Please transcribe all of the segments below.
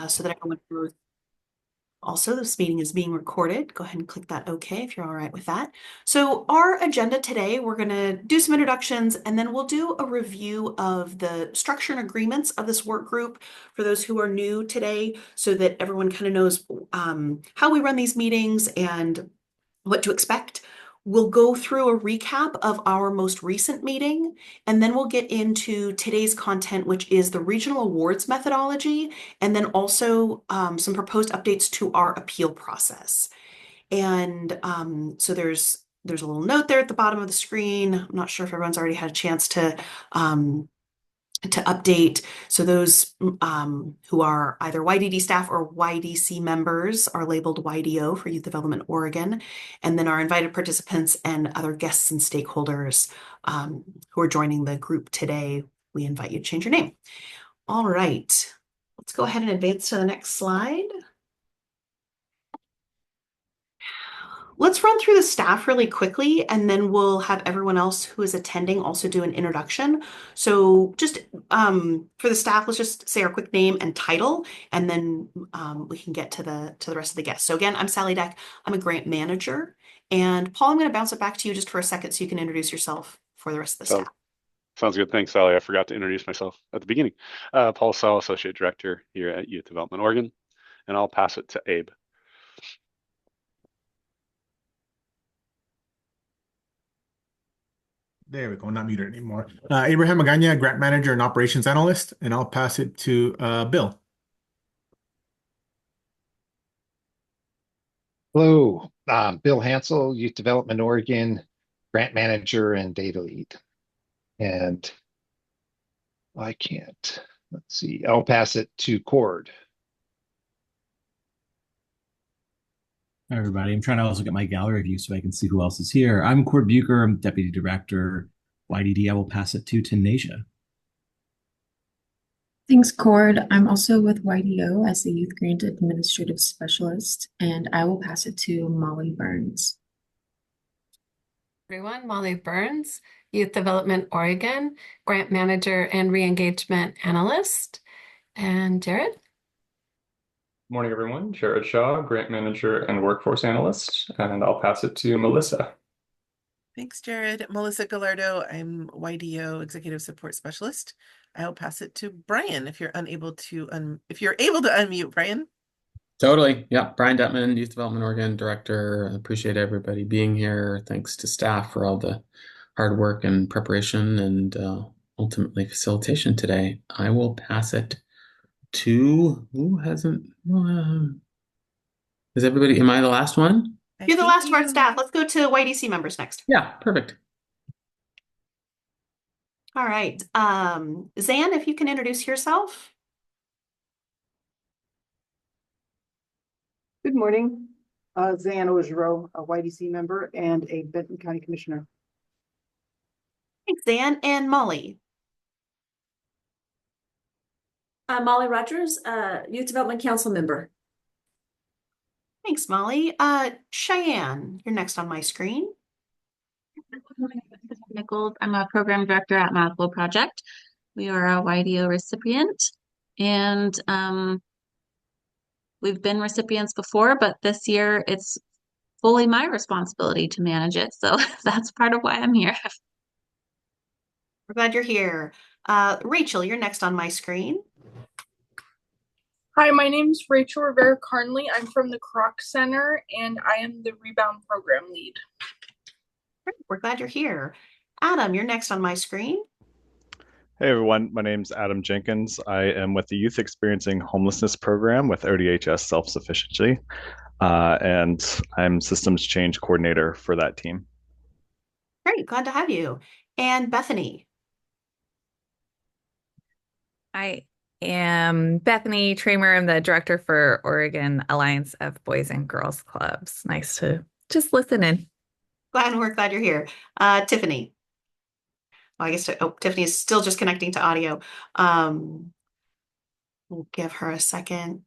so that everyone knows. Also, this meeting is being recorded. Go ahead and click that OK if you're all right with that. So our agenda today, we're going to do some introductions and then we'll do a review of the structure and agreements of this work group for those who are new today so that everyone kind of knows how we run these meetings and what to expect. We'll go through a recap of our most recent meeting, and then we'll get into today's content, which is the regional awards methodology, and then also some proposed updates to our appeal process. And so there's a little note there at the bottom of the screen. I'm not sure if everyone's already had a chance to update. So those who are either YDD staff or YDC members are labeled YDO for Youth Development Oregon. And then our invited participants and other guests and stakeholders who are joining the group today, we invite you to change your name. All right, let's go ahead and advance to the next slide. Let's run through the staff really quickly, and then we'll have everyone else who is attending also do an introduction. So just for the staff, let's just say our quick name and title, and then we can get to the rest of the guests. So again, I'm Sally Deck. I'm a grant manager. And Paul, I'm going to bounce it back to you just for a second so you can introduce yourself for the rest of the staff. Sounds good. Thanks, Sally. I forgot to introduce myself at the beginning. Paul Sell, Associate Director here at Youth Development Oregon, and I'll pass it to Abe. There we go, not muted anymore. Abraham Magana, Grant Manager and Operations Analyst, and I'll pass it to Bill. Hello, Bill Hansel, Youth Development Oregon, Grant Manager and Data Lead. And I can't, let's see, I'll pass it to Cord. Hi, everybody. I'm trying to also get my gallery view so I can see who else is here. I'm Cord Bucher. I'm Deputy Director, YDD. I will pass it to Tanisha. Thanks, Cord. I'm also with YDO as the Youth Grant Administrative Specialist, and I will pass it to Molly Burns. Everyone, Molly Burns, Youth Development Oregon, Grant Manager and Re-engagement Analyst. And Jared? Morning, everyone. Jared Shaw, Grant Manager and Workforce Analyst, and I'll pass it to Melissa. Thanks, Jared. Melissa Gallardo. I'm YDO Executive Support Specialist. I'll pass it to Brian if you're able to unmute, Brian. Totally. Yeah. Brian Detman, Youth Development Oregon Director. I appreciate everybody being here. Thanks to staff for all the hard work and preparation and ultimately facilitation today. I will pass it to who hasn't is everybody, am I the last one? You're the last of our staff. Let's go to YDC members next. Yeah, perfect. All right. Zan, if you can introduce yourself. Good morning. Zan Ojiro, a YDC member and a Benton County Commissioner. Thanks, Zan. And Molly. Molly Rogers, Youth Development Council member. Thanks, Molly. Cheyenne, you're next on my screen. Nichols. I'm a program director at Mathflow Project. We are a YDO recipient, and we've been recipients before, but this year it's fully my responsibility to manage it. So that's part of why I'm here. We're glad you're here. Rachel, you're next on my screen. Hi, my name is Rachel Rivera Carnley. I'm from the Kroc Center, and I am the Rebound Program Lead. Great. We're glad you're here. Adam, you're next on my screen. Hey everyone, my name's Adam Jenkins. I am with the Youth Experiencing Homelessness Program with ODHS Self-Sufficiency, and I'm Systems Change Coordinator for that team. Great, glad to have you. And Bethany. I am Bethany Tramer. I'm the director for Oregon Alliance of Boys and Girls Clubs. Nice to just listen in. We're glad you're here. Tiffany. Well, I guess Tiffany is still just connecting to audio. We'll give her a second.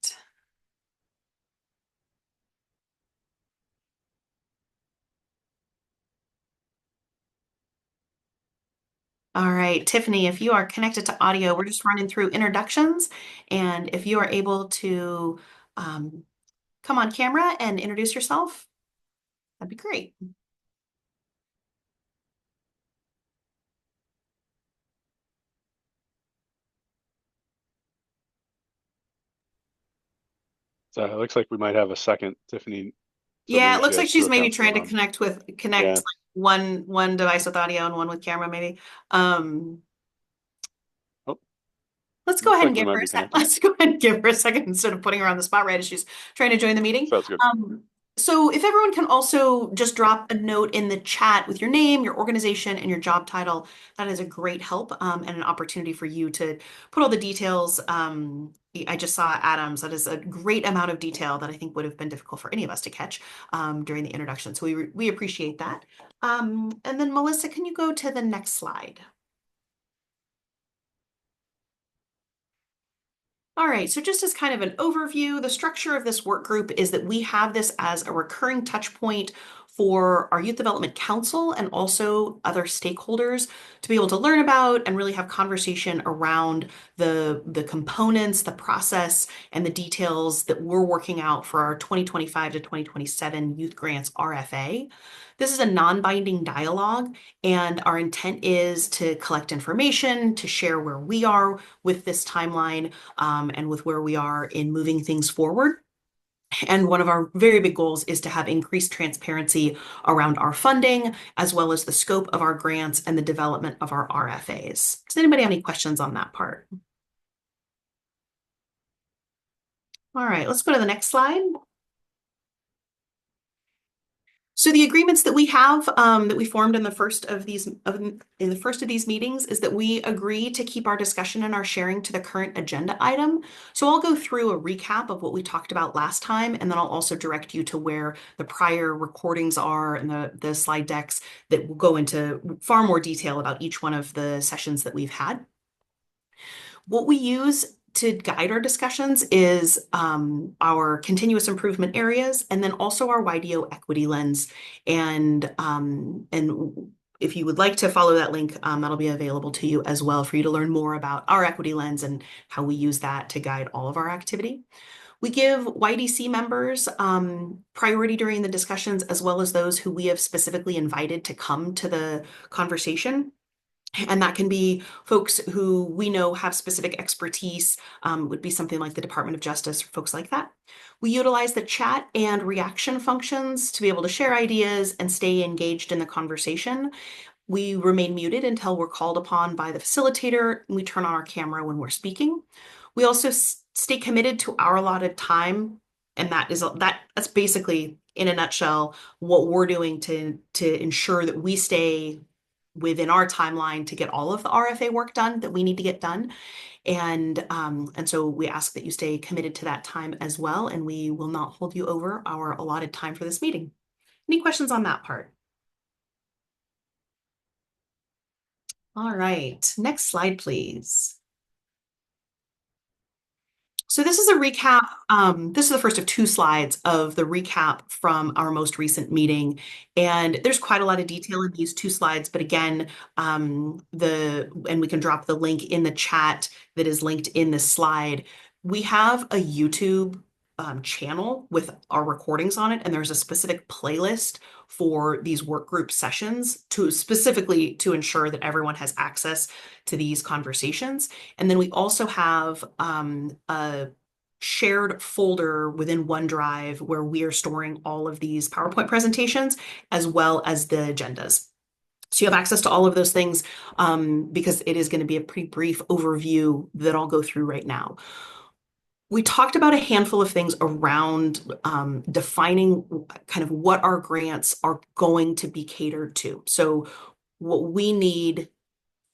All right, Tiffany, if you are connected to audio, we're just running through introductions. And if you are able to come on camera and introduce yourself, that'd be great. So it looks like we might have a second Tiffany. So Yeah, maybe it she looks has like two she's maybe accounts trying to going on. connect Yeah. like one device with audio and one with camera, maybe. Let's go Looks ahead like and we give might her a be sec. connected. Let's go ahead and give her a second instead of putting her on the spot right as she's trying to join the meeting. Sounds good. So if everyone can also just drop a note in the chat with your name, your organization, and your job title, that is a great help and an opportunity for you to put all the details. I just saw Adams. That is a great amount of detail that I think would have been difficult for any of us to catch during the introduction. So we appreciate that. And then Melissa, can you go to the next slide? All right, so just as kind of an overview, the structure of this work group is that we have this as a recurring touch point for our Youth Development Council and also other stakeholders to be able to learn about and really have conversation around the components, the process, and the details that we're working out for our 2025 to 2027 Youth Grants RFA. This is a non-binding dialogue, and our intent is to collect information, to share where we are with this timeline, and with where we are in moving things forward. And one of our very big goals is to have increased transparency around our funding, as well as the scope of our grants and the development of our RFAs. Does anybody have any questions on that part? All right, let's go to the next slide. So the agreements that we have that we formed in the first of these meetings is that we agree to keep our discussion and our sharing to the current agenda item. So I'll go through a recap of what we talked about last time, and then I'll also direct you to where the prior recordings are and the slide decks that will go into far more detail about each one of the sessions that we've had. What we use to guide our discussions is our continuous improvement areas, and then also our YDO equity lens. And if you would like to follow that link, that'll be available to you as well for you to learn more about our equity lens and how we use that to guide all of our activity. We give YDC members priority during the discussions, as well as those who we have specifically invited to come to the conversation. And that can be folks who we know have specific expertise, would be something like the Department of Justice or folks like that. We utilize the chat and reaction functions to be able to share ideas and stay engaged in the conversation. We remain muted until we're called upon by the facilitator, and we turn on our camera when we're speaking. We also stay committed to our allotted time, and that's basically, in a nutshell, what we're doing to ensure that we stay within our timeline to get all of the RFA work done that we need to get done. And so we ask that you stay committed to that time as well, and we will not hold you over our allotted time for this meeting. Any questions on that part? All right, next slide, please. So this is a recap. This is the first of two slides of the recap from our most recent meeting. And there's quite a lot of detail in these two slides, but again, and we can drop the link in the chat that is linked in this slide. We have a YouTube channel with our recordings on it, and there's a specific playlist for these work group sessions specifically to ensure that everyone has access to these conversations. And then we also have a shared folder within OneDrive where we are storing all of these PowerPoint presentations as well as the agendas. So you have access to all of those things because it is going to be a pretty brief overview that I'll go through right now. We talked about a handful of things around defining kind of what our grants are going to be catered to. So what we need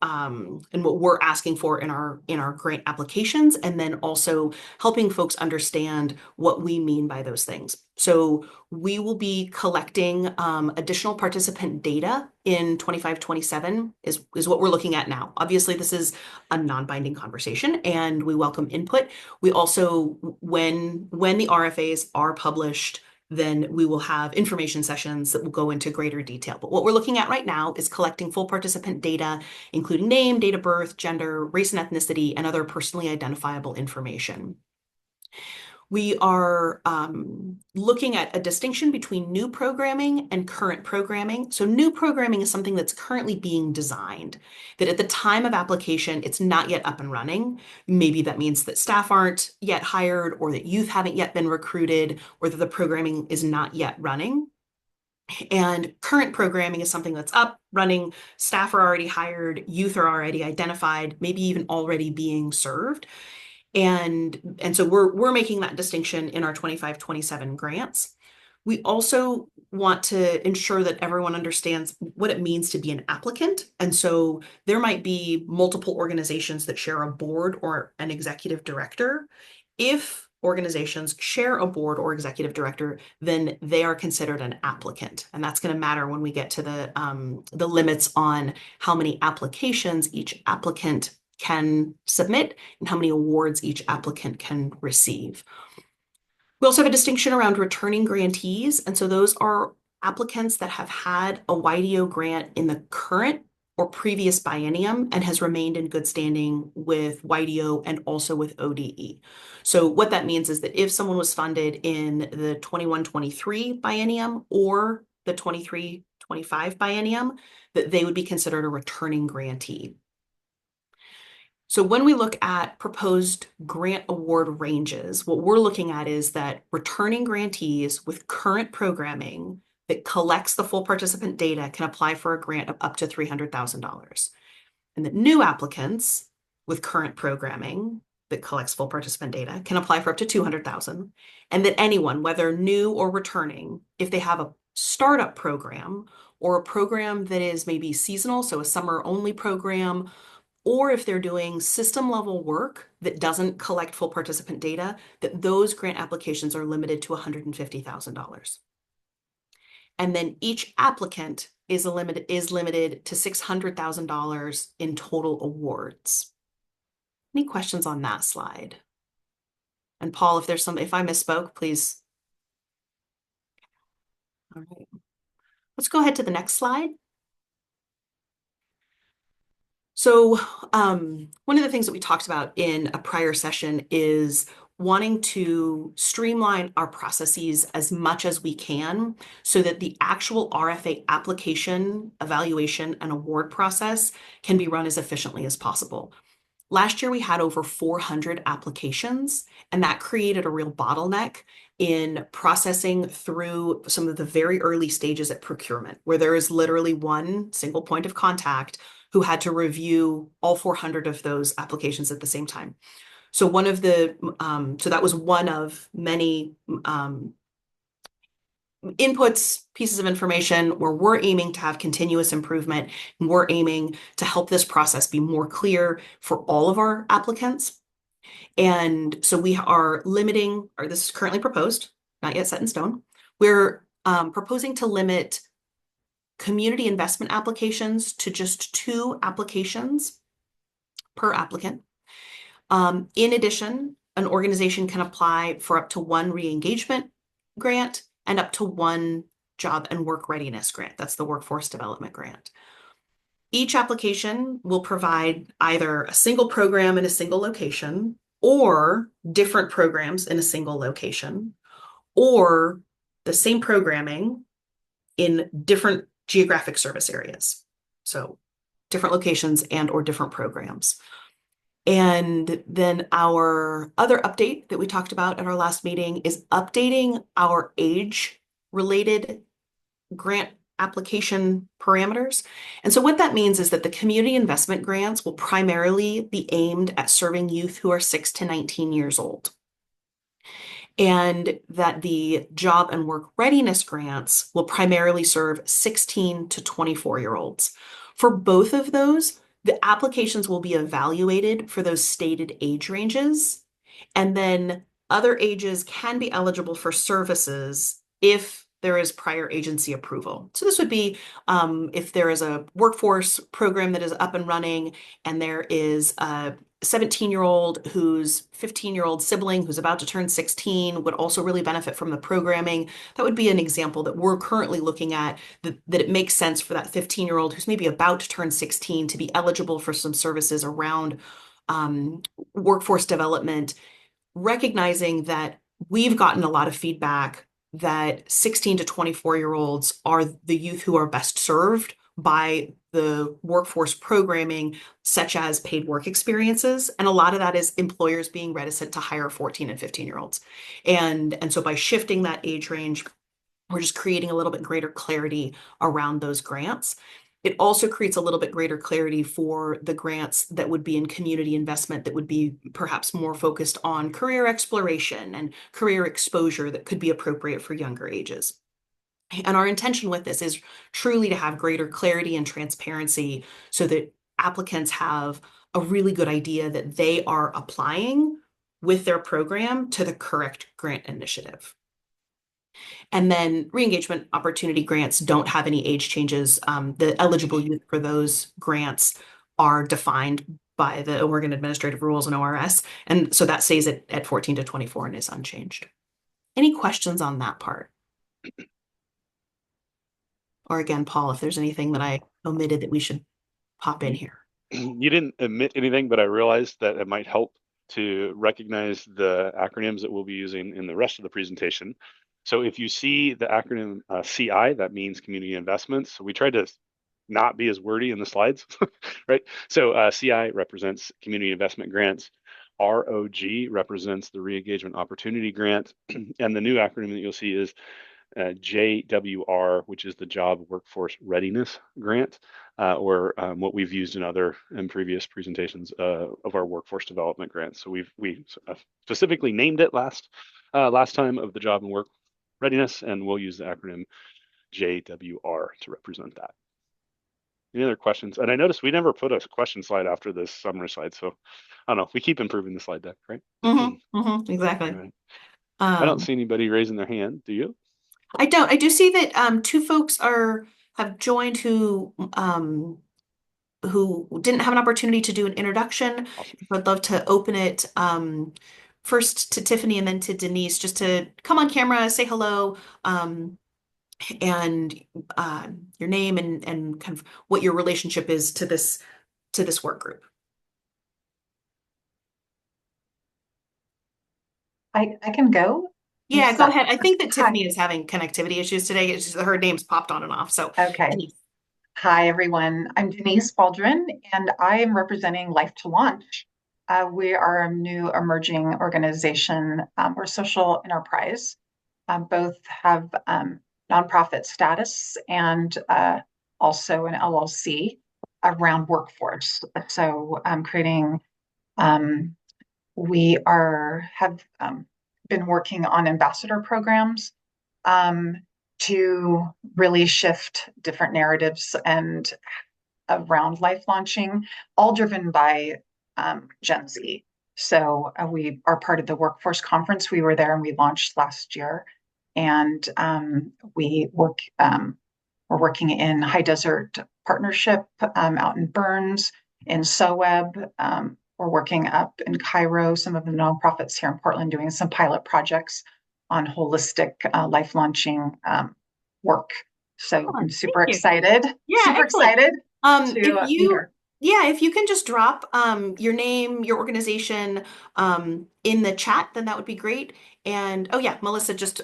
and what we're asking for in our grant applications, and then also helping folks understand what we mean by those things. So we will be collecting additional participant data in 25-27 is what we're looking at now. Obviously, this is a non-binding conversation, and we welcome input. We also, when the RFAs are published, then we will have information sessions that will go into greater detail. But what we're looking at right now is collecting full participant data, including name, date of birth, gender, race and ethnicity, and other personally identifiable information. We are looking at a distinction between new programming and current programming. So new programming is something that's currently being designed, that at the time of application, it's not yet up and running. Maybe that means that staff aren't yet hired, or that youth haven't yet been recruited, or that the programming is not yet running. And current programming is something that's up, running, staff are already hired, youth are already identified, maybe even already being served. And so we're making that distinction in our 25-27 grants. We also want to ensure that everyone understands what it means to be an applicant. And so there might be multiple organizations that share a board or an executive director. If organizations share a board or executive director, then they are considered an applicant. And that's going to matter when we get to the limits on how many applications each applicant can submit and how many awards each applicant can receive. We also have a distinction around returning grantees. And so those are applicants that have had a YDO grant in the current or previous biennium and has remained in good standing with YDO and also with ODE. So what that means is that if someone was funded in the 21-23 biennium or the 23-25 biennium, that they would be considered a returning grantee. So when we look at proposed grant award ranges, what we're looking at is that returning grantees with current programming that collects the full participant data can apply for a grant of up to $300,000. And that new applicants with current programming that collects full participant data can apply for up to $200,000. And that anyone, whether new or returning, if they have a startup program or a program that is maybe seasonal, so a summer only program, or if they're doing system level work that doesn't collect full participant data, that those grant applications are limited to $150,000. And then each applicant is limited to $600,000 in total awards. Any questions on that slide? And Paul, if I misspoke, please. All right. Let's go ahead to the next slide. So one of the things that we talked about in a prior session is wanting to streamline our processes as much as we can so that the actual RFA application, evaluation, and award process can be run as efficiently as possible. Last year, we had over 400 applications, and that created a real bottleneck in processing through some of the very early stages at procurement, where there is literally one single point of contact who had to review all 400 of those applications at the same time. So so that was one of many inputs, pieces of information where we're aiming to have continuous improvement, and we're aiming to help this process be more clear for all of our applicants. And so we are limiting, or this is currently proposed, not yet set in stone. We're proposing to limit community investment applications to just 2 applications per applicant. In addition, an organization can apply for up to 1 re-engagement grant and up to 1 job and work readiness grant. That's the workforce development grant. Each application will provide either a single program in a single location or different programs in a single location, or the same programming in different geographic service areas. So different locations and or different programs. And then our other update that we talked about at our last meeting is updating our age-related grant application parameters. And so what that means is that the community investment grants will primarily be aimed at serving youth who are 6 to 19 years old. And that the job and work readiness grants will primarily serve 16 to 24-year-olds. For both of those, the applications will be evaluated for those stated age ranges, and then other ages can be eligible for services if there is prior agency approval. So this would be if there is a workforce program that is up and running and there is a 17-year-old whose 15-year-old sibling who's about to turn 16 would also really benefit from the programming. That would be an example that we're currently looking at, that it makes sense for that 15-year-old who's maybe about to turn 16 to be eligible for some services around workforce development, recognizing that we've gotten a lot of feedback that 16 to 24-year-olds are the youth who are best served by the workforce programming, such as paid work experiences. And a lot of that is employers being reticent to hire 14 and 15-year-olds. And so by shifting that age range, we're just creating a little bit greater clarity around those grants. It also creates a little bit greater clarity for the grants that would be in community investment that would be perhaps more focused on career exploration and career exposure that could be appropriate for younger ages. And our intention with this is truly to have greater clarity and transparency so that applicants have a really good idea that they are applying with their program to the correct grant initiative. And then re-engagement opportunity grants don't have any age changes. The eligible youth for those grants are defined by the Oregon Administrative Rules and ORS. And so that stays at 14 to 24 and is unchanged. Any questions on that part? Or again, Paul, if there's anything that I omitted that we should pop in here. You didn't omit anything, but I realized that it might help to recognize the acronyms that we'll be using in the rest of the presentation. So if you see the acronym CI, that means community investments. So we tried to not be as wordy in the slides, right? So CI represents community investment grants. ROG represents the re-engagement opportunity grant. And the new acronym that you'll see is JWR, which is the Job Workforce Readiness Grant, or what we've used in previous presentations of our workforce development grants. So we specifically named it last time of the Job and Work Readiness, and we'll use the acronym JWR to represent that. Any other questions? And I noticed we never put a question slide after this summary slide, so I don't know. We keep improving the slide deck, right? Exactly. Right. I don't see anybody raising their hand. Do you? I don't. I do see that two folks have joined who didn't have an opportunity to do an introduction. Awesome. I'd love to open it first to Tiffany and then to Denise, just to come on camera, say hello, and your name and kind of what your relationship is to this work group. I can go. Yeah, go ahead. I think that Tiffany is having connectivity issues today. It's just her name's popped on and off. So okay. Denise. Hi, everyone. I'm Denise Baldwin, and I am representing Life to Launch. We are a new emerging organization. We're a social enterprise. Both have nonprofit status and also an LLC around workforce. So creating, we have been working on ambassador programs to really shift different narratives and around life launching, all driven by Gen Z. So we are part of the workforce conference. We were there and we launched last year. And we're working in High Desert Partnership out in Burns, in SOWEB. We're working up in Cairo, some of the nonprofits here in Portland doing some pilot projects on holistic life launching work. So I'm super excited. Yeah, super excellent. excited. If you can just drop your name, your organization in the chat, then that would be great. And oh yeah, Melissa just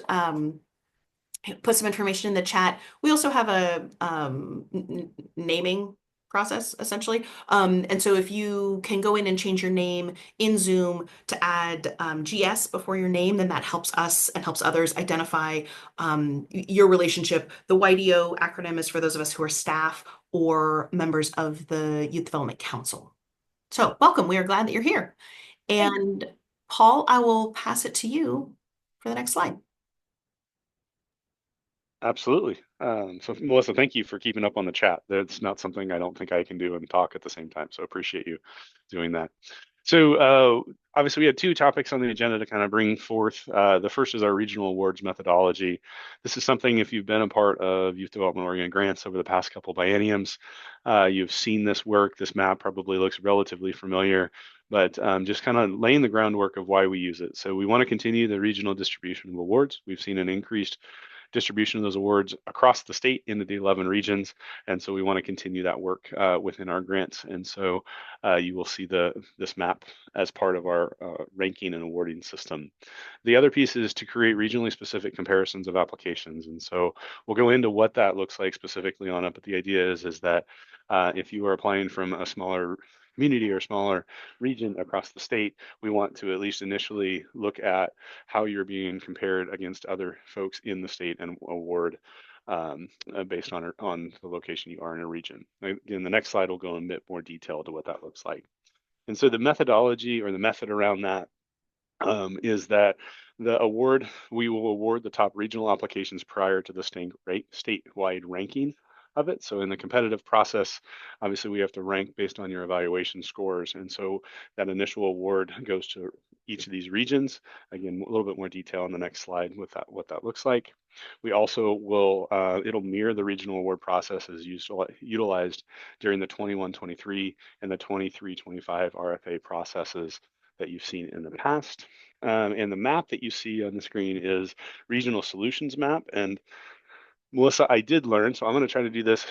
put some information in the chat. We also have a naming process essentially. And so if you can go in and change your name in Zoom to add GS before your name, then that helps us and helps others identify your relationship. The YDO acronym is for those of us who are staff or members of the Youth Development Council. So welcome. We are glad that you're here. And Paul, I will pass it to you for the next slide. Absolutely. So Melissa, thank you for keeping up on the chat. That's not something I don't think I can do and talk at the same time. So appreciate you doing that. So obviously we had two topics on the agenda to kind of bring forth. The first is our regional awards methodology. This is something, if you've been a part of Youth Development Oregon grants over the past couple bienniums, you've seen this work. This map probably looks relatively familiar, but just kind of laying the groundwork of why we use it. So we want to continue the regional distribution of awards. We've seen an increased distribution of those awards across the state into the 11 regions. And so we want to continue that work within our grants. And so you will see this map as part of our ranking and awarding system. The other piece is to create regionally specific comparisons of applications. And so we'll go into what that looks like specifically on it. But the idea is that if you are applying from a smaller community or smaller region across the state, we want to at least initially look at how you're being compared against other folks in the state and award based on the location you are in a region. In the next slide, we'll go in a bit more detail to what that looks like. And so the methodology or the method around that is that we will award the top regional applications prior to the statewide ranking of it. So in the competitive process, obviously we have to rank based on your evaluation scores. And so that initial award goes to each of these regions. Again, a little bit more detail on the next slide with what that looks like. We also will, it'll mirror the regional award process as utilized during the 21-23 and the 23-25 RFA processes that you've seen in the past. And the map that you see on the screen is regional solutions map. And Melissa, I did learn, so I'm going to try to do this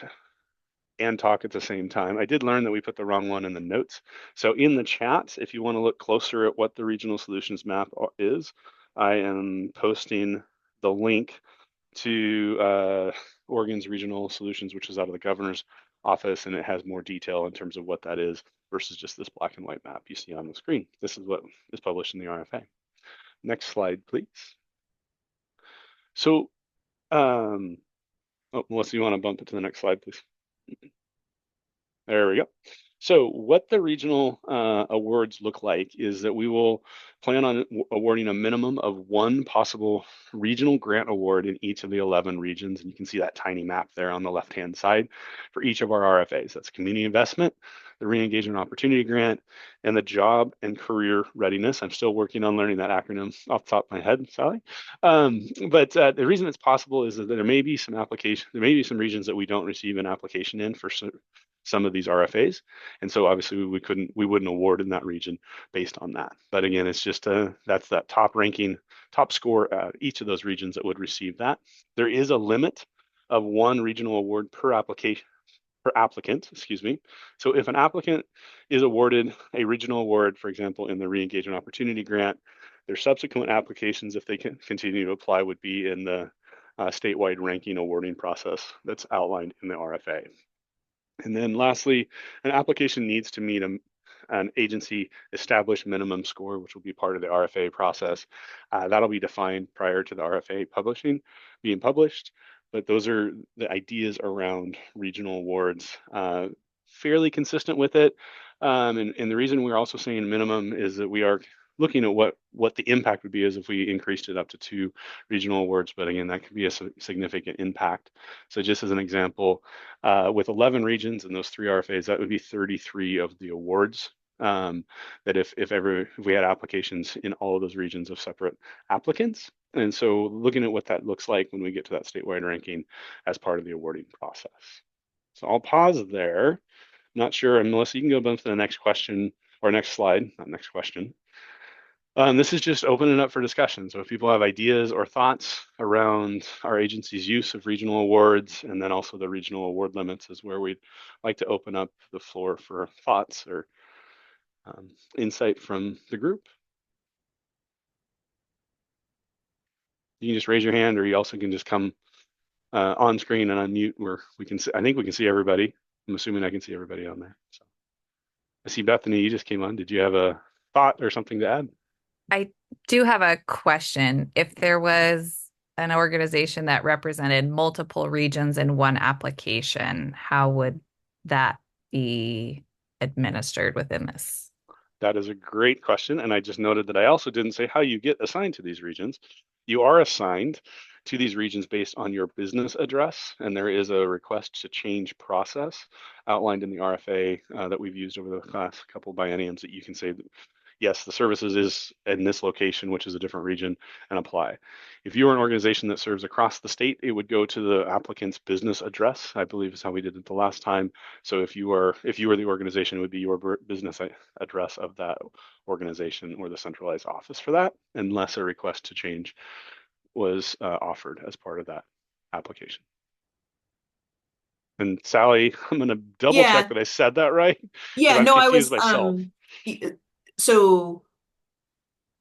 and talk at the same time. I did learn that we put the wrong one in the notes. So in the chat, if you want to look closer at what the regional solutions map is, I am posting the link to Oregon's Regional Solutions, which is out of the governor's office, and it has more detail in terms of what that is versus just this black and white map you see on the screen. This is what is published in the RFA. Next slide, please. So, Melissa, you want to bump it to the next slide, please? There we go. So what the regional awards look like is that we will plan on awarding a minimum of one possible regional grant award in each of the 11 regions. And you can see that tiny map there on the left-hand side for each of our RFAs. That's community investment, the re-engagement opportunity grant, and the job and career readiness. I'm still working on learning that acronym off the top of my head, Sally. But the reason it's possible is that there may be some some regions that we don't receive an application in for some of these RFAs. And so obviously we wouldn't award in that region based on that. But again, it's just that's that top ranking, top score at each of those regions that would receive that. There is a limit of one regional award per applicant, excuse me. So if an applicant is awarded a regional award, for example, in the re-engagement opportunity grant, their subsequent applications, if they can continue to apply, would be in the statewide ranking awarding process that's outlined in the RFA. And then lastly, an application needs to meet an agency established minimum score, which will be part of the RFA process. That'll be defined prior to the RFA being published. But those are the ideas around regional awards, fairly consistent with it. And the reason we're also saying minimum is that we are looking at what the impact would be as if we increased it up to 2 regional awards. But again, that could be a significant impact. So just as an example, with 11 regions and those 3 RFAs, that would be 33 of the awards. That if we had applications in all of those regions of separate applicants. And so looking at what that looks like when we get to that statewide ranking as part of the awarding process. So I'll pause there. Not sure, and Melissa, you can go bump to the next question or next slide, not next question. This is just opening up for discussion. So if people have ideas or thoughts around our agency's use of regional awards, and then also the regional award limits is where we'd like to open up the floor for thoughts or insight from the group. You can just raise your hand, or you also can just come on screen and unmute where we can see, I think we can see everybody. I'm assuming I can see everybody on there. So I see Bethany, you just came on. Did you have a thought or something to add? I do have a question. If there was an organization that represented multiple regions in one application, how would that be administered within this? That is a great question. And I just noted that I also didn't say how you get assigned to these regions. You are assigned to these regions based on your business address, and there is a request to change process outlined in the RFA that we've used over the last couple bienniums that you can say, yes, the services is in this location, which is a different region, and apply. If you are an organization that serves across the state, it would go to the applicant's business address, I believe is how we did it the last time. So if you were the organization, it would be your business address of that organization or the centralized office for that, unless a request to change was offered as part of that application. And Sally, I'm going to double check that I said that right. Yeah, I'm no, confused myself. So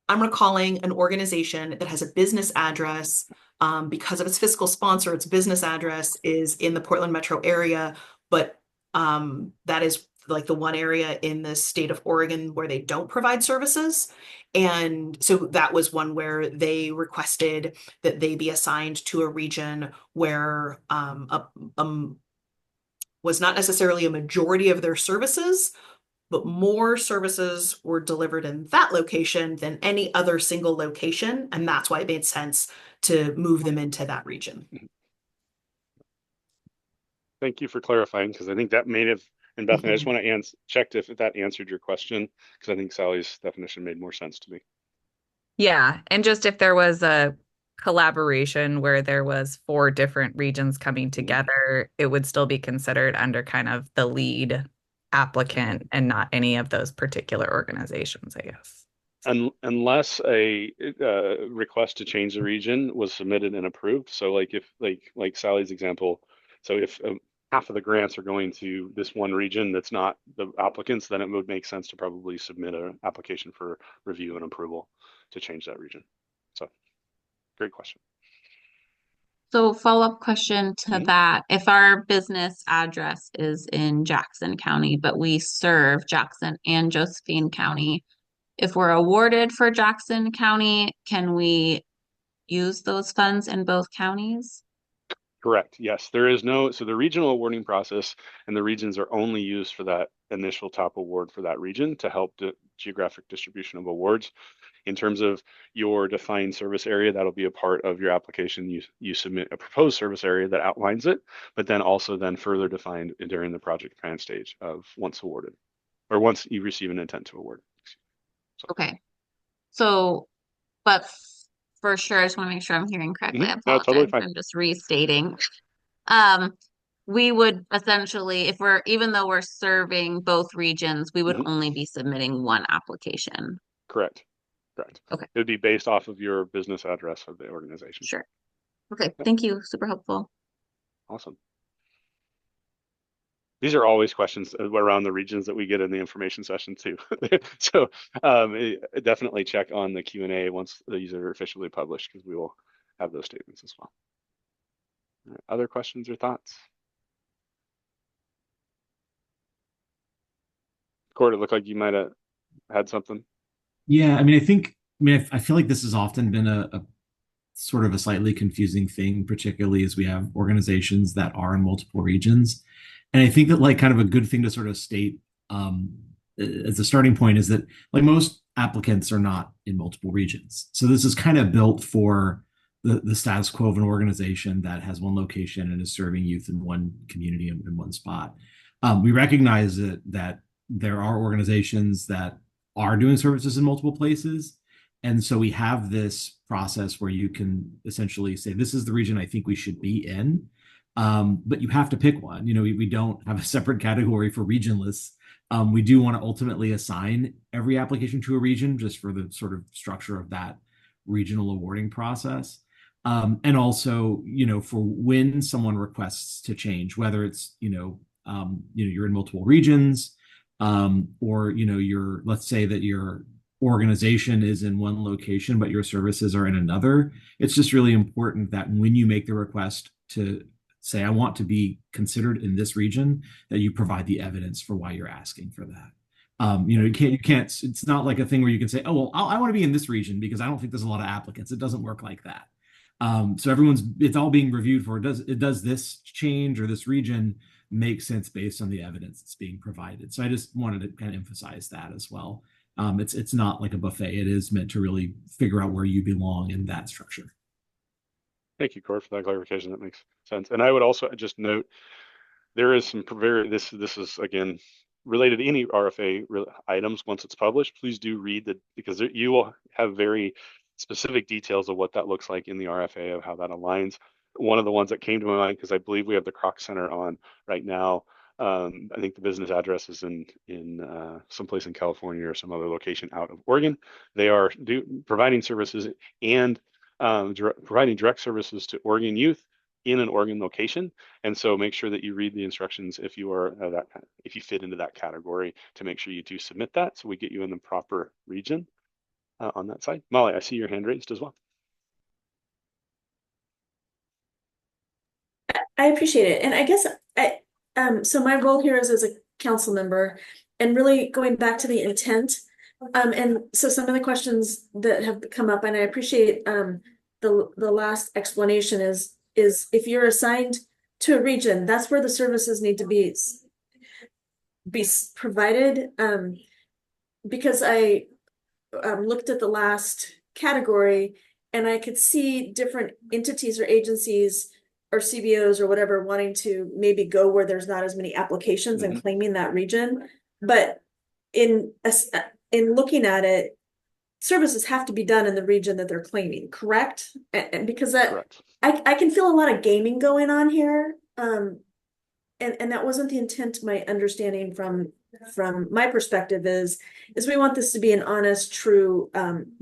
I'm recalling an organization that has a business address, because of its fiscal sponsor, its business address is in the Portland metro area, but that is like the one area in the state of Oregon where they don't provide services. And so that was one where they requested that they be assigned to a region where was not necessarily a majority of their services, but more services were delivered in that location than any other single location. And that's why it made sense to move them into that region. Thank you for clarifying, because I think that may have, and Bethany, I just want to check if that answered your question, because I think Sally's definition made more sense to me. Yeah, and just if there was a collaboration where there was 4 different regions coming together, it would still be considered under kind of the lead applicant and not any of those particular organizations, I guess. Unless a request to change the region was submitted and approved. So like if like Sally's example, so if half of the grants are going to this one region that's not the applicants, then it would make sense to probably submit an application for review and approval to change that region. So great question. So follow-up question to that. If our business address is in Jackson County, but we serve Jackson and Josephine County, if we're awarded for Jackson County, can we use those funds in both counties? Correct. Yes, there is no, so the regional awarding process and the regions are only used for that initial top award for that region to help the geographic distribution of awards. In terms of your defined service area, that'll be a part of your application. You submit a proposed service area that outlines it, but then also then further defined during the project plan stage of once awarded, or once you receive an intent to award. So. Okay. So, but for sure, I just want to make sure I'm hearing correctly. I apologize. No, totally fine. I'm just restating. We would essentially, even though we're serving both regions, we would only be submitting one application. Correct. Okay. It would be based off of your business address of the organization. Sure. Okay. Thank you. Super helpful. Awesome. These are always questions around the regions that we get in the information session too. So definitely check on the Q&A once these are officially published, because we will have those statements as well. All right. Other questions or thoughts? Cord, it looked like you might have had something. Yeah, I feel like this has often been a sort of a slightly confusing thing, particularly as we have organizations that are in multiple regions. And I think that like kind of a good thing to sort of state as a starting point is that like most applicants are not in multiple regions. So this is kind of built for the status quo of an organization that has one location and is serving youth in one community in one spot. We recognize that there are organizations that are doing services in multiple places. And so we have this process where you can essentially say, this is the region I think we should be in. But you have to pick one. We don't have a separate category for regionless. We do want to ultimately assign every application to a region just for the sort of structure of that regional awarding process. And also, for when someone requests to change, whether it's, you're in multiple regions, or let's say that your organization is in one location but your services are in another. It's just really important that when you make the request to say I want to be considered in this region, that you provide the evidence for why you're asking for that. You can't it's not like a thing where you can say, oh well, I want to be in this region because I don't think there's a lot of applicants. It doesn't work like that. So it's all being reviewed for does this change or this region make sense based on the evidence that's being provided. So I just wanted to kind of emphasize that as well. It's not like a buffet. It is meant to really figure out where you belong in that structure. Thank you, Cord, for that clarification. That makes sense. And I would also just note there is some very this is again related to any RFA items. Once it's published, please do read that because you will have very specific details of what that looks like in the RFA of how that aligns. One of the ones that came to my mind, because I believe we have the Kroc Center on right now. I think the business address is in someplace in California or some other location out of Oregon. They are providing services and providing direct services to Oregon youth in an Oregon location. And so make sure that you read the instructions if you are if you fit into that category, to make sure you do submit that so we get you in the proper region on that side. Molly, I see your hand raised as well. I appreciate it. And I guess so my role here is as a council member and really going back to the intent. And so some of the questions that have come up, and I appreciate the last explanation is if you're assigned to a region, that's where the services need to be provided. Because I looked at the last category and I could see different entities or agencies or CBOs or whatever wanting to maybe go where there's not as many applications and claiming that region. But in looking at it, services have to be done in the region that they're claiming, correct? And because I can feel a lot of gaming going on here. And that wasn't the intent. My understanding from my perspective is we want this to be an honest, true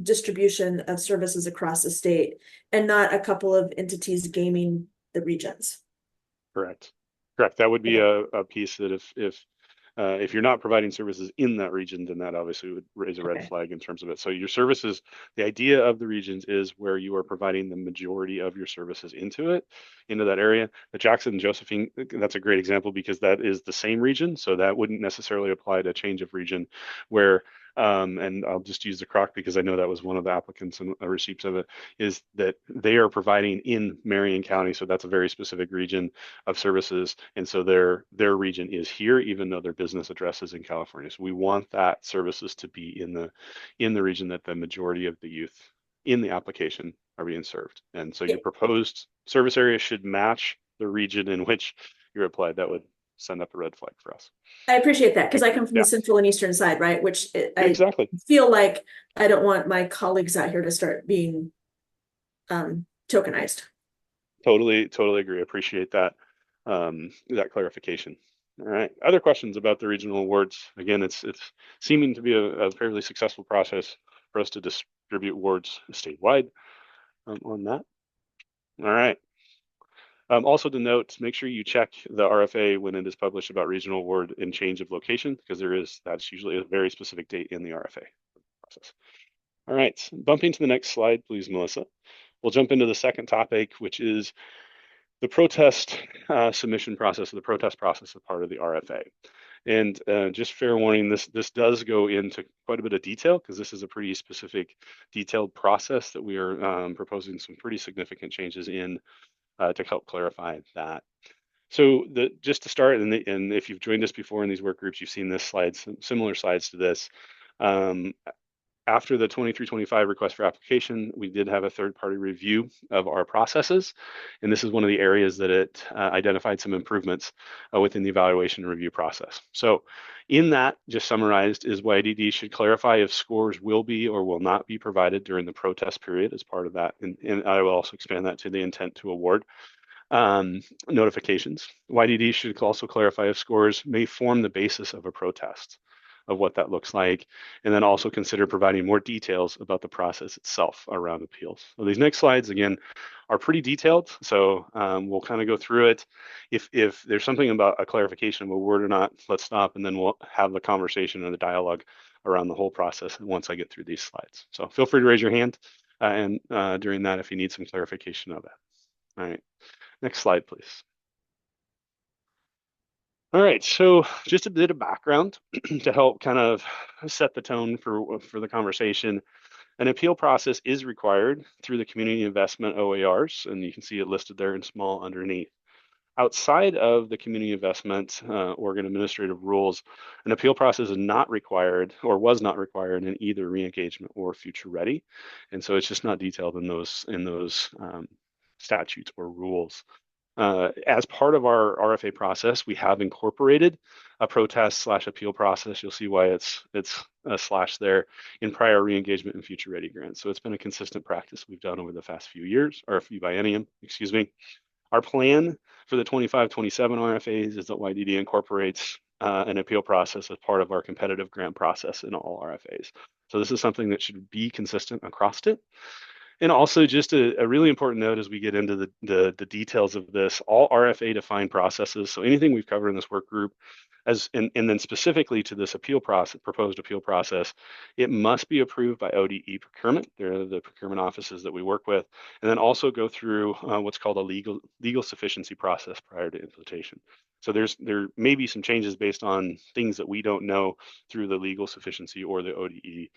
distribution of services across the state and not a couple of entities gaming the regions. Correct. That would be a piece that if you're not providing services in that region, then that obviously would raise a red flag in terms of it. So your services, the idea of the regions is where you are providing the majority of your services into that area. The Jackson and Josephine, that's a great example because that is the same region. So that wouldn't necessarily apply to change of region where and I'll just use the Kroc because I know that was one of the applicants and receipts of it, is that they are providing in Marion County. So that's a very specific region of services. And so their region is here, even though their business address is in California. So we want that services to be in the region that the majority of the youth in the application are being served. And so your proposed service area should match the region in which you're applied. That would send up a red flag for us. I appreciate that because I come from the central and eastern side, right? Which I feel like I don't want my colleagues out here to start being tokenized. Totally agree. Appreciate that that clarification. All right. Other questions about the regional awards? Again, it's seeming to be a fairly successful process for us to distribute awards statewide on that. All right. Also to note, make sure you check the RFA when it is published about regional award and change of location, because that's usually a very specific date in the RFA process. All right, bumping to the next slide, please, Melissa. We'll jump into the second topic, which is the protest submission process, or the protest process as part of the RFA. And just fair warning, this does go into quite a bit of detail because this is a pretty specific, detailed process that we are proposing some pretty significant changes in to help clarify that. So just to start, and if you've joined us before in these work groups, you've seen this slide, similar slides to this. After the 23-25 request for application, we did have a third-party review of our processes, and this is one of the areas that it identified some improvements within the evaluation and review process. So in that, just summarized, is YDD should clarify if scores will be or will not be provided during the protest period as part of that, and I will also expand that to the intent to award notifications. YDD should also clarify if scores may form the basis of a protest, of what that looks like, and then also consider providing more details about the process itself around appeals. So these next slides, again, are pretty detailed, so we'll kind of go through it. If there's something about a clarification of a word or not, let's stop, and then we'll have the conversation and the dialogue around the whole process once I get through these slides. So feel free to raise your hand and during that if you need some clarification of that. All right, next slide, please. All right, so just a bit of background to help kind of set the tone for the conversation. An appeal process is required through the community investment OARs, and you can see it listed there in small underneath. Outside of the community investment Oregon administrative rules, an appeal process is not required or was not required in either reengagement or future ready, and so it's just not detailed in those statutes or rules. As part of our RFA process, we have incorporated a protest/appeal process. You'll see why it's a slash there in prior re-engagement and future ready grants. So it's been a consistent practice we've done over the past few years, or a few biennium, excuse me. Our plan for the 25-27 RFAs is that YDD incorporates an appeal process as part of our competitive grant process in all RFAs. So this is something that should be consistent across it. And also just a really important note as we get into the details of this, all RFA defined processes, so anything we've covered in this work group, and then specifically to this appeal process, proposed appeal process, it must be approved by ODE procurement. They're the procurement offices that we work with, and then also go through what's called a legal sufficiency process prior to implementation. So there may be some changes based on things that we don't know through the legal sufficiency or the ODE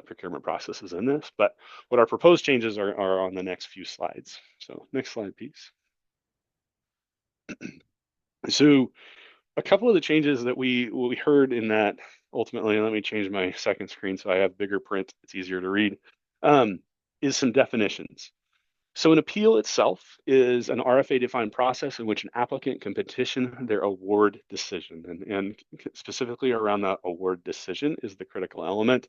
procurement processes in this. But what our proposed changes are on the next few slides. So next slide, please. So a couple of the changes that we heard in that, ultimately, let me change my second screen so I have bigger print, it's easier to read, is some definitions. So an appeal itself is an RFA-defined process in which an applicant can petition their award decision. And specifically around that award decision is the critical element.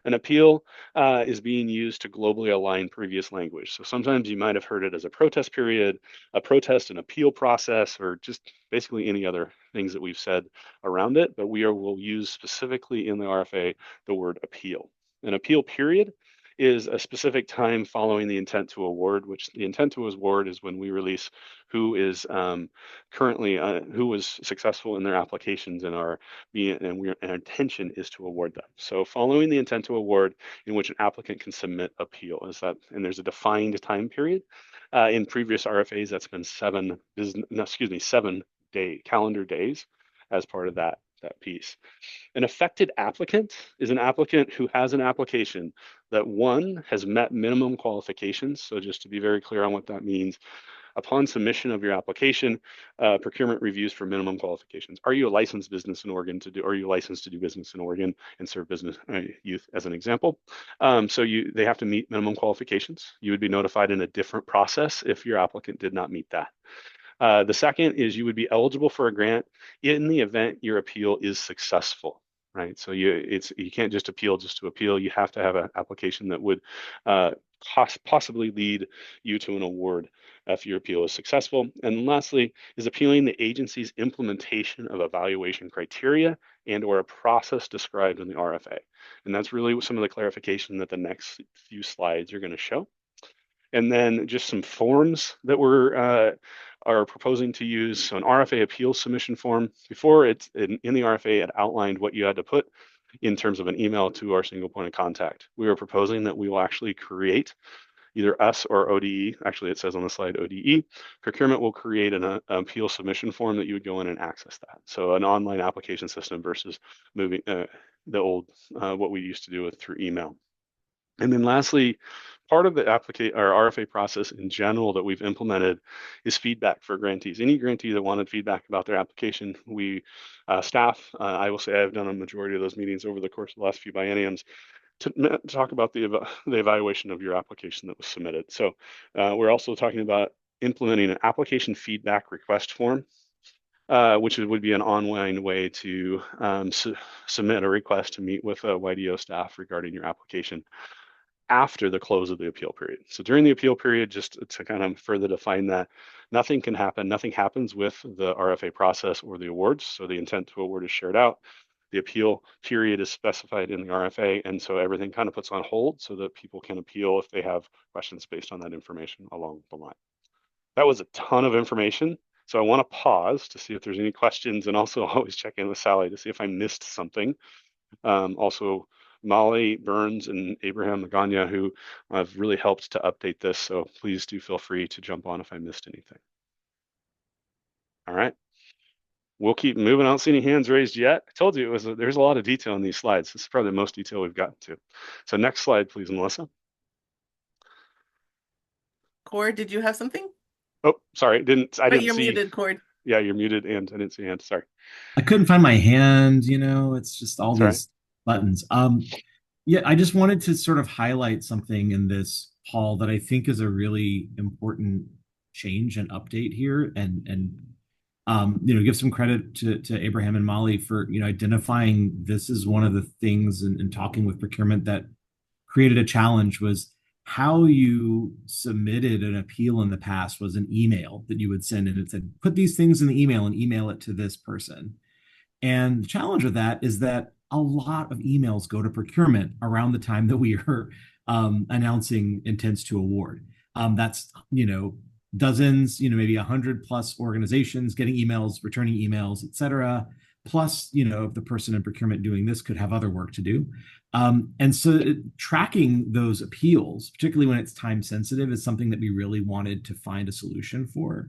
An appeal is being used to globally align previous language. So sometimes you might have heard it as a protest period, a protest and appeal process, or just basically any other things that we've said around it. But will use specifically in the RFA the word appeal. An appeal period is a specific time following the intent to award, which the intent to award is when we release who is currently who was successful in their applications and our intention is to award them. So following the intent to award in which an applicant can submit appeal is that, and there's a defined time period. In previous RFAs, that's been 7 calendar days as part of that piece. An affected applicant is an applicant who has an application that, one, has met minimum qualifications. So just to be very clear on what that means, upon submission of your application, procurement reviews for minimum qualifications. Are you a licensed business in Oregon are you licensed to do business in Oregon and serve business youth as an example? So they have to meet minimum qualifications. You would be notified in a different process if your applicant did not meet that. The second is you would be eligible for a grant in the event your appeal is successful, right? So you can't just appeal just to appeal. You have to have an application that would possibly lead you to an award if your appeal is successful. And lastly is appealing the agency's implementation of evaluation criteria and or a process described in the RFA. And that's really some of the clarification that the next few slides are going to show. And then just some forms that are proposing to use. So an RFA appeal submission form. Before it's in the RFA, it outlined what you had to put in terms of an email to our single point of contact. We are proposing that we will actually create, either us or ODE, actually it says on the slide ODE, procurement will create an appeal submission form that you would go in and access that. So an online application system versus moving the old, what we used to do through email. And then lastly, part of the RFA process in general that we've implemented is feedback for grantees. Any grantee that wanted feedback about their application, we staff, I will say I've done a majority of those meetings over the course of the last few bienniums to talk about the evaluation of your application that was submitted. So we're also talking about implementing an application feedback request form, which would be an online way to submit a request to meet with YDO staff regarding your application after the close of the appeal period. So during the appeal period, just to kind of further define that, nothing can happen. Nothing happens with the RFA process or the awards. So the intent to award is shared out. The appeal period is specified in the RFA. And so everything kind of puts on hold so that people can appeal if they have questions based on that information along the line. That was a ton of information. So I want to pause to see if there's any questions, and also always check in with Sally to see if I missed something. Also, Molly Burns and Abraham Magana, who have really helped to update this. So please do feel free to jump on if I missed anything. All right. We'll keep moving. I don't see any hands raised yet. I told you there's a lot of detail in these slides. This is probably the most detail we've gotten to. So next slide, please, Melissa. Cord, did you have something? Oh, sorry. I didn't you're see. Muted, Cord. Yeah, you're muted, and I didn't see a hand. Sorry. I couldn't find my hand, it's just all Sorry. these buttons. Yeah, I just wanted to sort of highlight something in this Paul, that I think is a really important change and update here, and give some credit to Abraham and Molly for identifying this is one of the things and talking with procurement that created a challenge was how you submitted an appeal in the past was an email that you would send, and it said put these things in the email and email it to this person. And the challenge with that is that a lot of emails go to procurement around the time that we are announcing intents to award. That's dozens, maybe 100+ organizations getting emails, returning emails, et cetera. Plus, the person in procurement doing this could have other work to do. And so tracking those appeals, particularly when it's time sensitive, is something that we really wanted to find a solution for.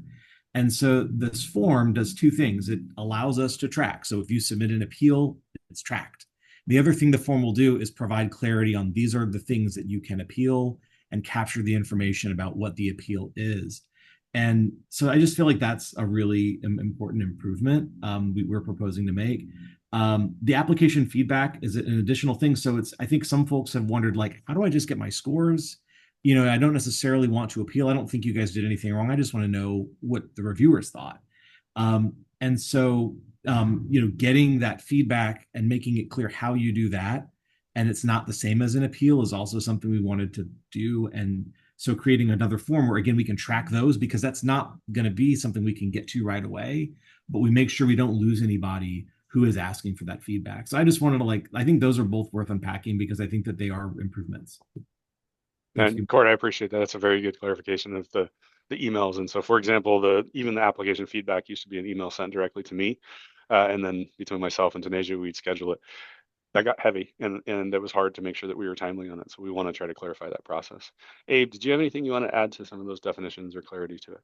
And so this form does two things. It allows us to track. So if you submit an appeal, it's tracked. The other thing the form will do is provide clarity on these are the things that you can appeal and capture the information about what the appeal is. And so I just feel like that's a really important improvement we're proposing to make. The application feedback is an additional thing. So I think some folks have wondered, like, how do I just get my scores? I don't necessarily want to appeal. I don't think you guys did anything wrong. I just want to know what the reviewers thought. And so, getting that feedback and making it clear how you do that, and it's not the same as an appeal, is also something we wanted to do. And so creating another form where, again, we can track those, because that's not going to be something we can get to right away, but we make sure we don't lose anybody who is asking for that feedback. So I just wanted to I think those are both worth unpacking because I think that they are improvements. And Court, I appreciate that. That's a very good clarification of the emails. And so, for example, even the application feedback used to be an email sent directly to me, and then between myself and Taneja, we'd schedule it. That got heavy, and it was hard to make sure that we were timely on it. So we want to try to clarify that process. Abe, did you have anything you want to add to some of those definitions or clarity to it?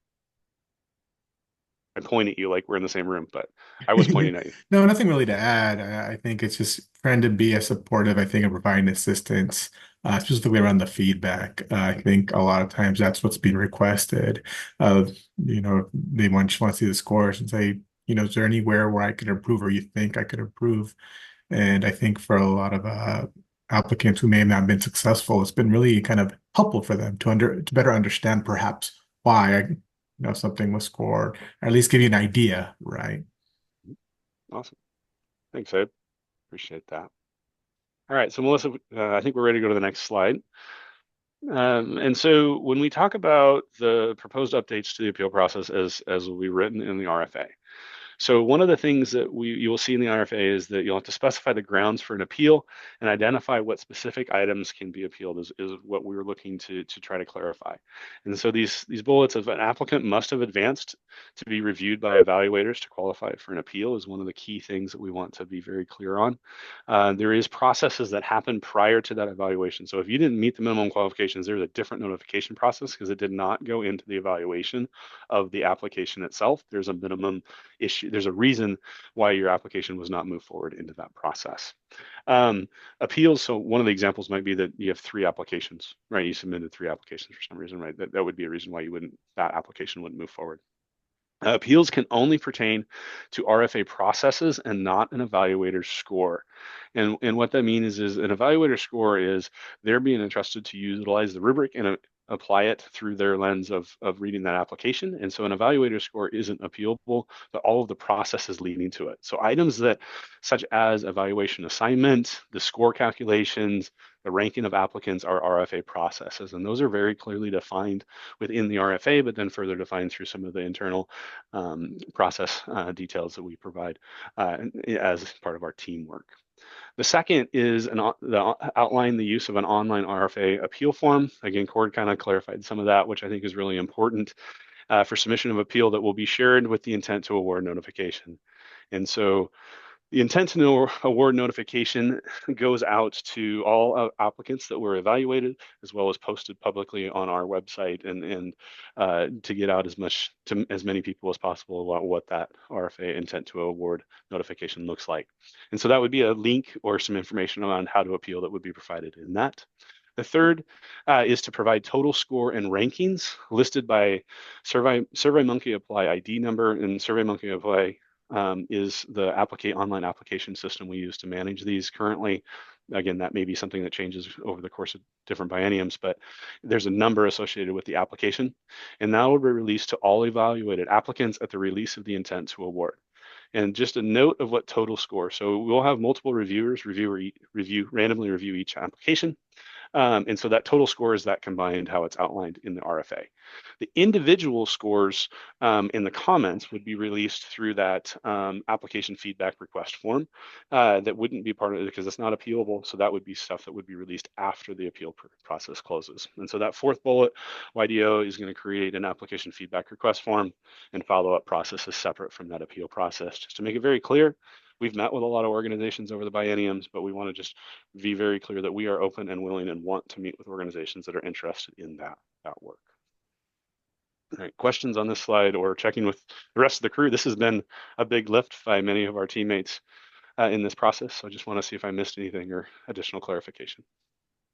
I point at you like we're in the same room, but I was pointing at you. No, nothing really to add. I think it's just trying to be as supportive, I think, of providing assistance, specifically around the feedback. I think a lot of times that's what's being requested. They want to see the scores and say, is there anywhere where I could improve or you think I could improve? And I think for a lot of applicants who may have not been successful, it's been really kind of helpful for them to better understand perhaps why something was scored, or at least give you an idea, right? Awesome. Thanks, Abe. Appreciate that. All right, so Melissa, I think we're ready to go to the next slide. And so when we talk about the proposed updates to the appeal process as will be written in the RFA, so one of the things that you will see in the RFA is that you'll have to specify the grounds for an appeal and identify what specific items can be appealed is what we were looking to try to clarify. And so these bullets of an applicant must have advanced to be reviewed by evaluators to qualify for an appeal is one of the key things that we want to be very clear on. There is processes that happen prior to that evaluation. So if you didn't meet the minimum qualifications, there's a different notification process because it did not go into the evaluation of the application itself. There's a minimum issue. There's a reason why your application was not moved forward into that process. Appeals. So one of the examples might be that you have 3 applications, right? You submitted 3 applications for some reason, right? That would be a reason why that application wouldn't move forward. Appeals can only pertain to RFA processes and not an evaluator's score. And what that means is an evaluator score is they're being entrusted to utilize the rubric and apply it through their lens of reading that application. And so an evaluator score isn't appealable, but all of the processes leading to it. So items such as evaluation assignment, the score calculations, the ranking of applicants are RFA processes. And those are very clearly defined within the RFA, but then further defined through some of the internal process details that we provide as part of our teamwork. The second is outline the use of an online RFA appeal form. Again, Cord kind of clarified some of that, which I think is really important for submission of appeal that will be shared with the intent to award notification. And so the intent to award notification goes out to all applicants that were evaluated, as well as posted publicly on our website, and to get out to as many people as possible about what that RFA intent to award notification looks like. And so that would be a link or some information on how to appeal that would be provided in that. The third is to provide total score and rankings listed by SurveyMonkey Apply ID number, and SurveyMonkey Apply is the online application system we use to manage these currently. again, that may be something that changes over the course of different bienniums, but there's a number associated with the application, and that will be released to all evaluated applicants at the release of the intent to award. And just a note of what total score. So we'll have multiple reviewers randomly review each application. And so that total score is that combined, how it's outlined in the RFA. The individual scores in the comments would be released through that application feedback request form. That wouldn't be part of it because it's not appealable. So that would be stuff that would be released after the appeal process closes. And so that fourth bullet, YDO is going to create an application feedback request form, and follow-up process is separate from that appeal process. Just to make it very clear, we've met with a lot of organizations over the bienniums, but we want to just be very clear that we are open and willing and want to meet with organizations that are interested in that work. All right, questions on this slide or checking with the rest of the crew? This has been a big lift by many of our teammates in this process. So I just want to see if I missed anything or additional clarification.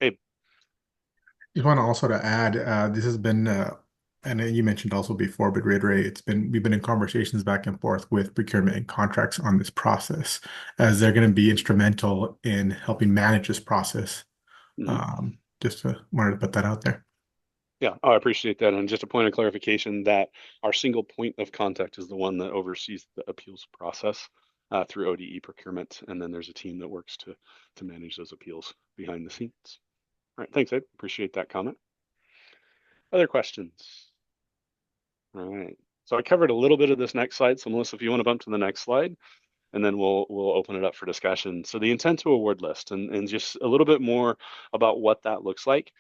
Abe. Just want to also to add, this has been, and you mentioned also before, but reiterate, we've been in conversations back and forth with procurement and contracts on this process, as they're going to be instrumental in helping manage this process. Just wanted to put that out there. Yeah, I appreciate that. And just a point of clarification that our single point of contact is the one that oversees the appeals process through ODE procurement. And then there's a team that works to manage those appeals behind the scenes. All right, thanks, Ed. Appreciate that comment. Other questions? All right, so I covered a little bit of this next slide. So Melissa, if you want to bump to the next slide, and then we'll open it up for discussion. So the intent to award list, and just a little bit more about what that looks like,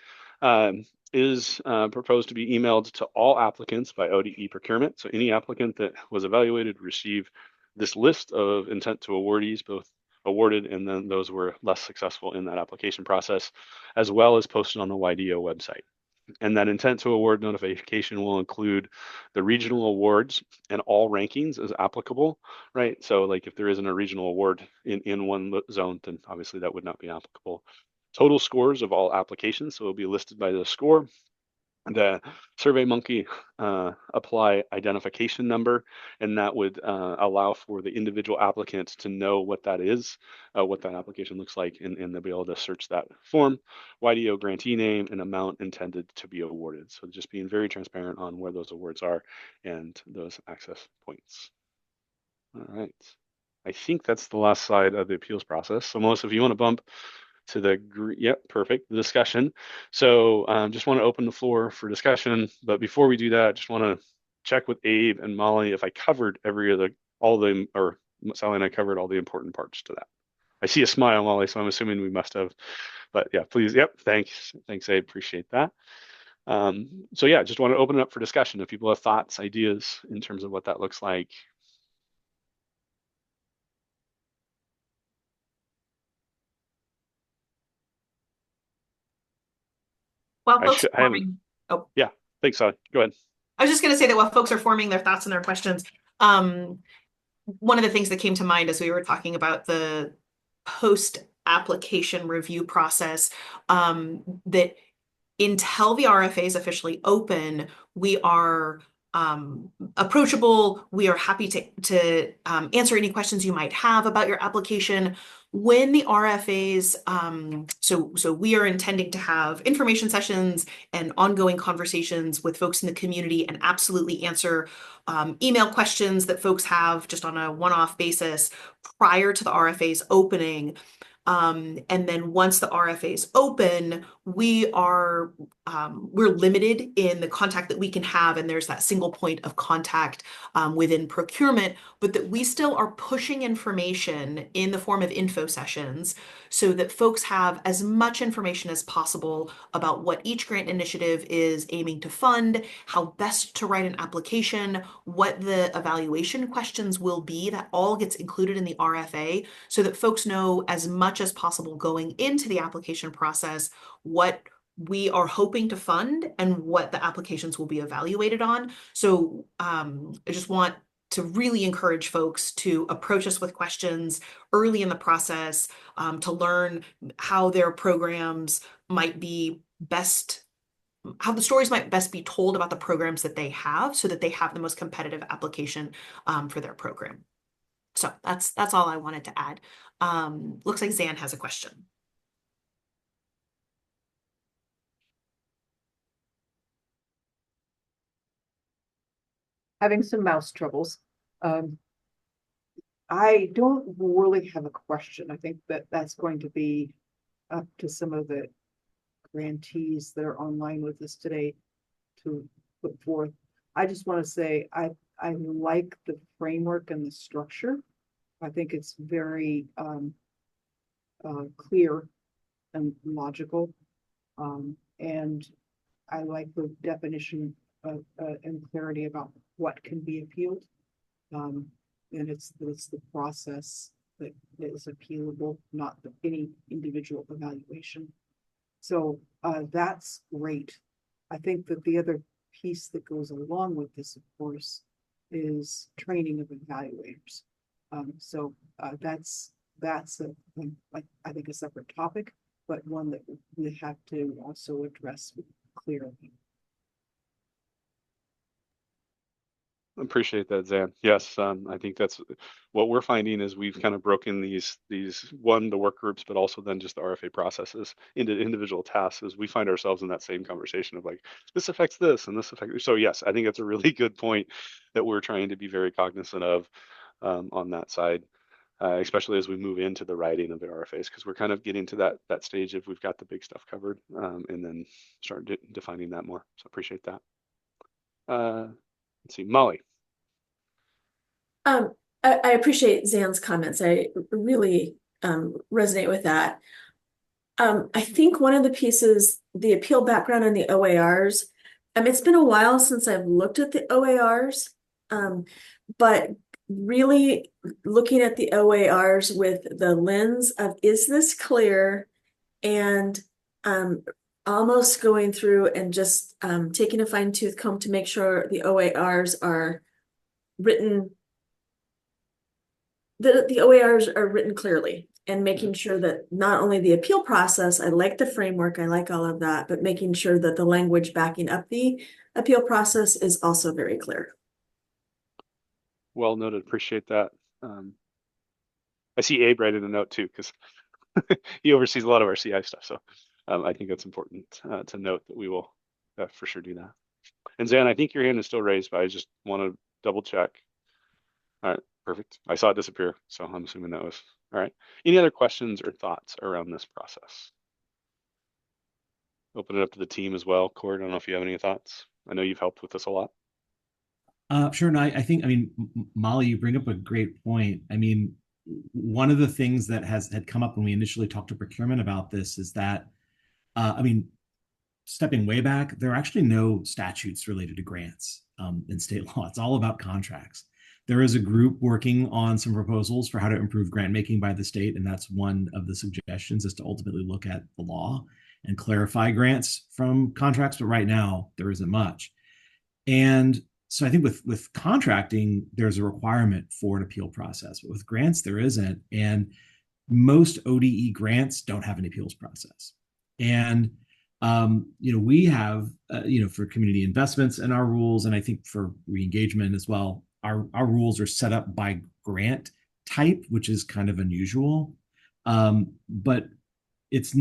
is proposed to be emailed to all applicants by ODE procurement. So any applicant that was evaluated receive this list of intent to awardees, both awarded and then those were less successful in that application process, as well as posted on the YDO website. And that intent to award notification will include the regional awards and all rankings as applicable, right? So like if there isn't a regional award in one zone, then obviously that would not be applicable. Total scores of all applications, so it'll be listed by the score. The SurveyMonkey apply identification number, and that would allow for the individual applicant to know what that is, what that application looks like, and they'll be able to search that form, YDO grantee name, and amount intended to be awarded. So just being very transparent on where those awards are and those access points. All right, I think that's the last slide of the appeals process. So Melissa, if you want to bump to the, yep, perfect, the discussion. So just want to open the floor for discussion. But before we do that, just want to check with Abe and Molly if I covered or Sally and I covered all the important parts to that. I see a smile, Molly, so I'm assuming we must have. But yeah, please, yep, thanks, Abe, appreciate that. So yeah, just want to open it up for discussion. If people have thoughts, ideas in terms of what that looks like. While folks are forming, yeah, thanks, Sally. Go ahead. I was just going to say that while folks are forming their thoughts and their questions, one of the things that came to mind as we were talking about the post-application review process, that until the RFA is officially open, we are approachable. We are happy to answer any questions you might have about your application. When the RFAs, so we are intending to have information sessions and ongoing conversations with folks in the community and absolutely answer email questions that folks have just on a one-off basis prior to the RFAs opening. And then once the RFAs open, we're limited in the contact that we can have, and there's that single point of contact within procurement, but that we still are pushing information in the form of info sessions so that folks have as much information as possible about what each grant initiative is aiming to fund, how best to write an application, what the evaluation questions will be. That all gets included in the RFA so that folks know as much as possible going into the application process what we are hoping to fund and what the applications will be evaluated on. So I just want to really encourage folks to approach us with questions early in the process, to learn how their programs might be best, how the stories might best be told about the programs that they have so that they have the most competitive application for their program. So that's all I wanted to add. Looks like Zan has a question. having some mouse troubles. I don't really have a question. I think that that's going to be up to some of the grantees that are online with us today to put forth. I just want to say I like the framework and the structure. I think it's very clear and logical. And I like the definition of, and clarity about what can be appealed. And it's the process that is appealable, not any individual evaluation. So that's great. I think that the other piece that goes along with this, of course, is training of evaluators. So that's I think a separate topic, but one that we have to also address clearly. Appreciate that, Zan. Yes, I think that's what we're finding is we've kind of broken these the work groups, but also then just the RFA processes into individual tasks. As we find ourselves in that same conversation of like, this affects this and this affects. So yes, I think that's a really good point that we're trying to be very cognizant of on that side, especially as we move into the writing of the RFAs, because we're kind of getting to that stage of we've got the big stuff covered, and then start defining that more. So appreciate that. Let's see, Molly. I appreciate Zan's comments. I really resonate with that. I think one of the pieces, the appeal background and the OARs, it's been a while since I've looked at the OARs, but really looking at the OARs with the lens of, is this clear? And almost going through and just taking a fine-tooth comb to make sure the OARs are written, the OARs are written clearly, and making sure that not only the appeal process, I like the framework, I like all of that, but making sure that the language backing up the appeal process is also very clear. Well noted. Appreciate that. I see Abe writing a note too, because he oversees a lot of our CI stuff. So I think that's important to note that we will for sure do that. And Zan, I think your hand is still raised, but I just want to double check. All right, perfect. I saw it disappear, so I'm assuming that was all right. Any other questions or thoughts around this process? Open it up to the team as well. Cord, I don't know if you have any thoughts. I know you've helped with this a lot. Sure. And I think, Molly, you bring up a great point. One of the things that had come up when we initially talked to procurement about this is that, stepping way back, there are actually no statutes related to grants in state law. It's all about contracts. There is a group working on some proposals for how to improve grant making by the state, and that's one of the suggestions, is to ultimately look at the law and clarify grants from contracts. But right now, there isn't much. And so I think with contracting, there's a requirement for an appeal process, but with grants, there isn't. And most ODE grants don't have an appeals process. And we have, for community investments in our rules, and I think for re-engagement as well, our rules are set up by grant type, which is kind of unusual. But it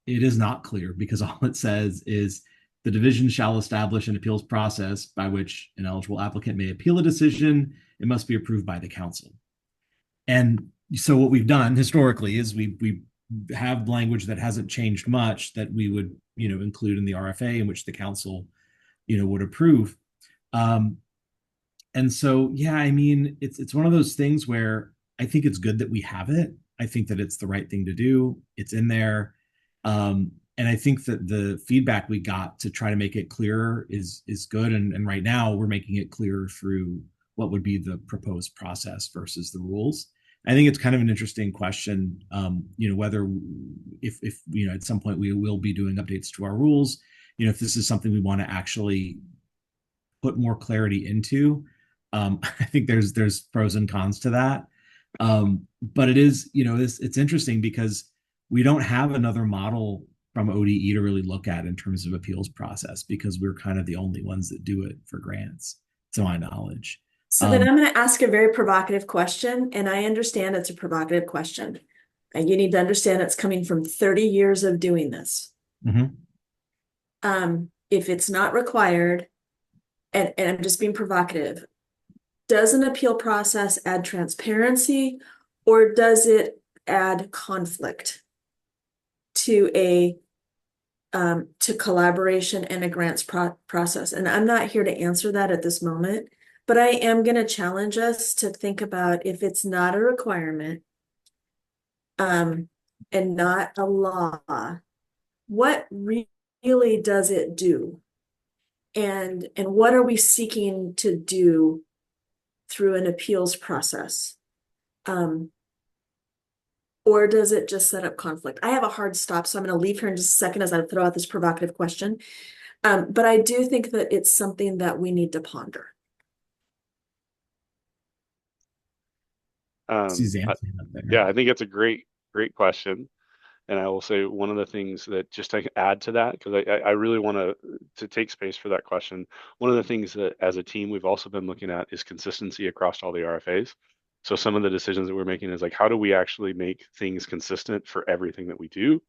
is not clear, because all it says is the division shall establish an appeals process by which an eligible applicant may appeal a decision. It must be approved by the council. And so what we've done historically is we have language that hasn't changed much that we would, include in the RFA, in which the council, would approve. And so, yeah, it's one of those things where I think it's good that we have it. I think that it's the right thing to do. It's in there. And I think that the feedback we got to try to make it clearer is good. And right now we're making it clearer through what would be the proposed process versus the rules. I think it's kind of an interesting question, whether if at some point we will be doing updates to our rules, if this is something we want to actually put more clarity into. I think there's pros and cons to that. But it is, it's interesting because we don't have another model from ODE to really look at in terms of appeals process, because we're kind of the only ones that do it for grants, to my knowledge. So then I'm going to ask a very provocative question, and I understand it's a provocative question. And you need to understand it's coming from 30 years of doing this. Mm-hmm. If it's not required, and I'm just being provocative, does an appeal process add transparency, or does it add conflict to to collaboration and a grants process? And I'm not here to answer that at this moment, but I am going to challenge us to think about, if it's not a requirement, and not a law, what really does it do? And what are we seeking to do through an appeals process? Or does it just set up conflict? I have a hard stop, so I'm going to leave here in just a second as I throw out this provocative question. But I do think that it's something that we need to ponder. Suzanne, Yeah, I think it's a great question. And I will say one of the things that, just to add to that, because I really want to take space for that question. One of the things that as a team we've also been looking at is consistency across all the RFAs. So some of the decisions that we're making is like, how do we actually make things consistent for everything that we do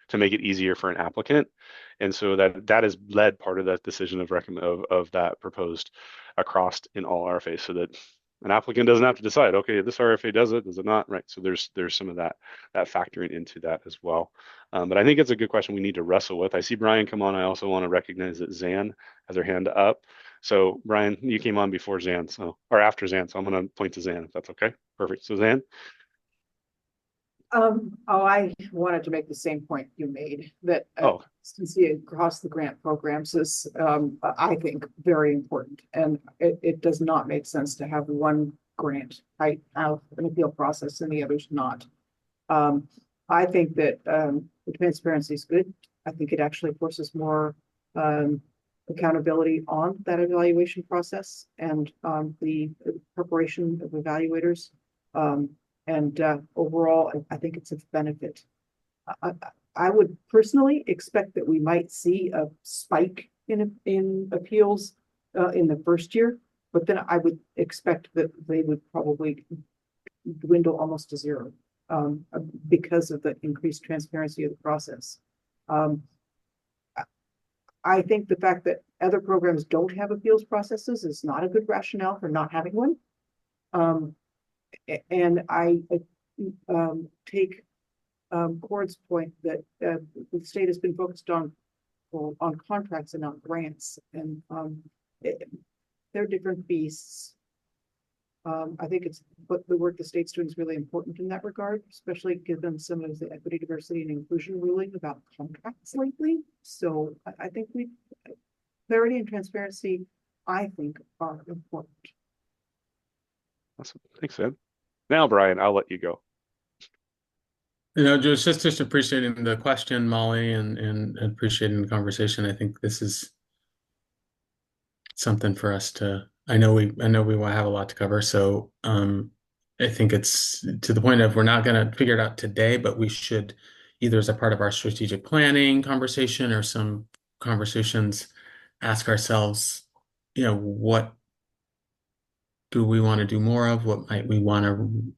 to make it easier for an applicant? And so that has led part of that decision of that proposed across in all RFAs, so that an applicant doesn't have to decide, okay, this RFA does it not, right? So there's some of that factoring into that as well. But I think it's a good question we need to wrestle with. I see Brian come on. I also want to recognize that Zan has her hand up. So Brian, you came on before Zan, or after Zan, so I'm going to point to Zan if that's okay. Perfect. So Zan. I wanted to make the same point you made, that consistency across the grant programs is, I think, very important. And it does not make sense to have one grant type have an appeal process and the others not. I think that the transparency is good. I think it actually forces more accountability on that evaluation process and the preparation of evaluators. And overall, I think it's a benefit. I would personally expect that we might see a spike in appeals in the first year, but then I would expect that they would probably dwindle almost to zero because of the increased transparency of the process. I think the fact that other programs don't have appeals processes is not a good rationale for not having one. And I take Cord's point that the state has been focused on contracts and not grants, and they're different beasts. I think the work the state's doing is really important in that regard, especially given some of the equity, diversity, and inclusion ruling about contracts lately. So I think clarity and transparency, I think, are important. Awesome. Thanks, Ed. Now, Brian, I'll let you go. Just appreciating the question, Molly, and appreciating the conversation. I think this is something for us to. I know we will have a lot to cover, so I think it's to the point of we're not going to figure it out today, but we should, either as a part of our strategic planning conversation or some conversations, ask ourselves, what do we want to do more of? What might we want to?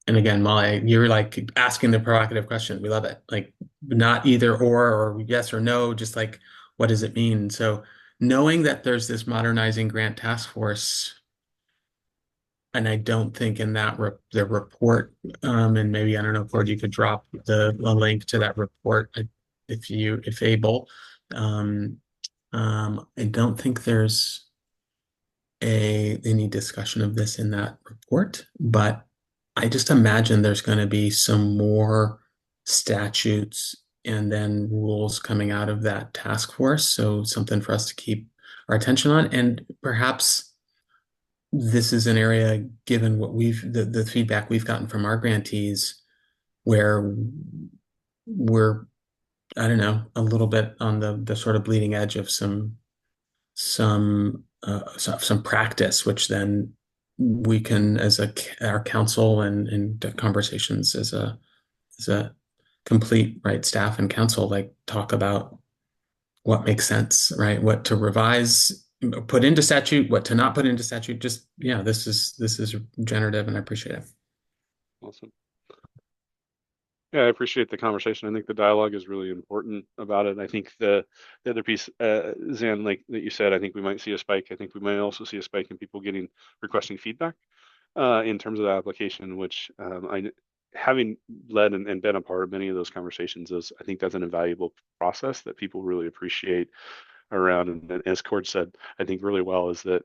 And again, Molly, you're like asking the provocative question. We love it. Like not either or yes or no, just like, what does it mean? So knowing that there's this modernizing grant task force, and I don't think in that the report, and maybe, I don't know, Cord, you could drop the link to that report if able. I don't think there's any discussion of this in that report, but I just imagine there's going to be some more statutes and then rules coming out of that task force. So something for us to keep our attention on. And perhaps this is an area, given what the feedback we've gotten from our grantees, where we're, I don't know, a little bit on the sort of bleeding edge of some practice, which then we can, as our council and conversations as a complete, right, staff and council, like talk about what makes sense, right? What to revise, put into statute, what to not put into statute. Just, this is generative, and I appreciate it. Awesome. Yeah, I appreciate the conversation. I think the dialogue is really important about it. I think the other piece, Zan, like that you said, I think we might see a spike. I think we might also see a spike in people requesting feedback in terms of the application, which having led and been a part of many of those conversations is, I think that's an invaluable process that people really appreciate around. And as Cord said, I think really well is that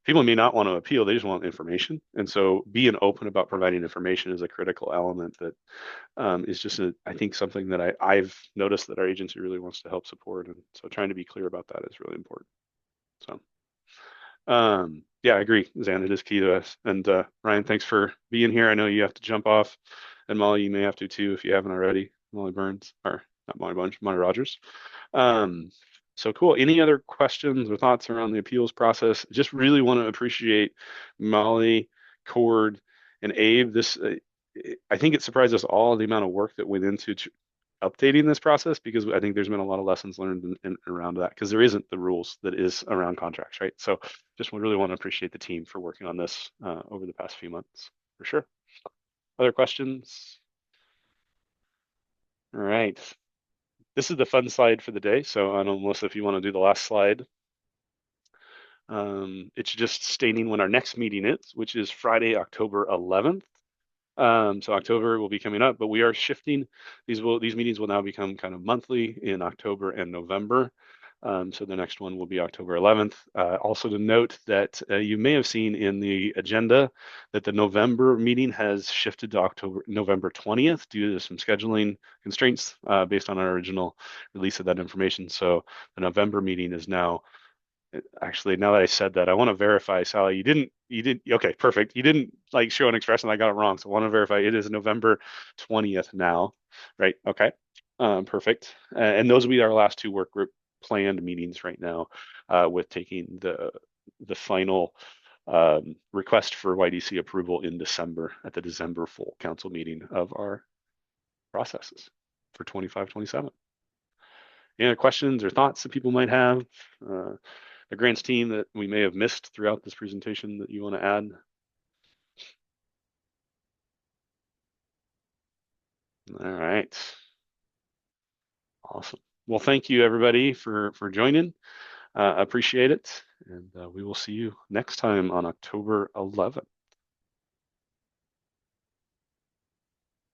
people may not want to appeal, they just want information. And so being open about providing information is a critical element that is just, I think, something that I've noticed that our agency really wants to help support. And so trying to be clear about that is really important. So, yeah, I agree, Zan, it is key to us. And Ryan, thanks for being here. I know you have to jump off, and Molly, you may have to too if you haven't already. Molly Burns, or not Molly Burns, Molly Rogers. So cool. Any other questions or thoughts around the appeals process? Just really want to appreciate Molly, Cord, and Abe. This, I think it surprised us all the amount of work that went into updating this process, because I think there's been a lot of lessons learned around that, because there isn't the rules that is around contracts, right? So just really want to appreciate the team for working on this over the past few months, for sure. Other questions? All right. This is the fun slide for the day. So I don't know, Melissa, if you want to do the last slide. It's just stating when our next meeting is, which is Friday, October 11th. So October will be coming up, but we are shifting. These meetings will now become kind of monthly in October and November. So the next one will be October 11th. Also to note that you may have seen in the agenda that the November meeting has shifted to November 20th due to some scheduling constraints based on our original release of that information. So the November meeting is now, actually, now that I said that, I want to verify, Sally, you didn't, okay, perfect. You didn't like show an expression, I got it wrong. So I want to verify it is November 20th now, right? Okay, perfect. And those will be our last two work group planned meetings right now, with taking the final request for YDC approval in December at the December full council meeting of our processes for 25-27. Any other questions or thoughts that people might have? The grants team that we may have missed throughout this presentation that you want to add? All right. Awesome. Well, thank you everybody for joining. Appreciate it. And we will see you next time on October 11th.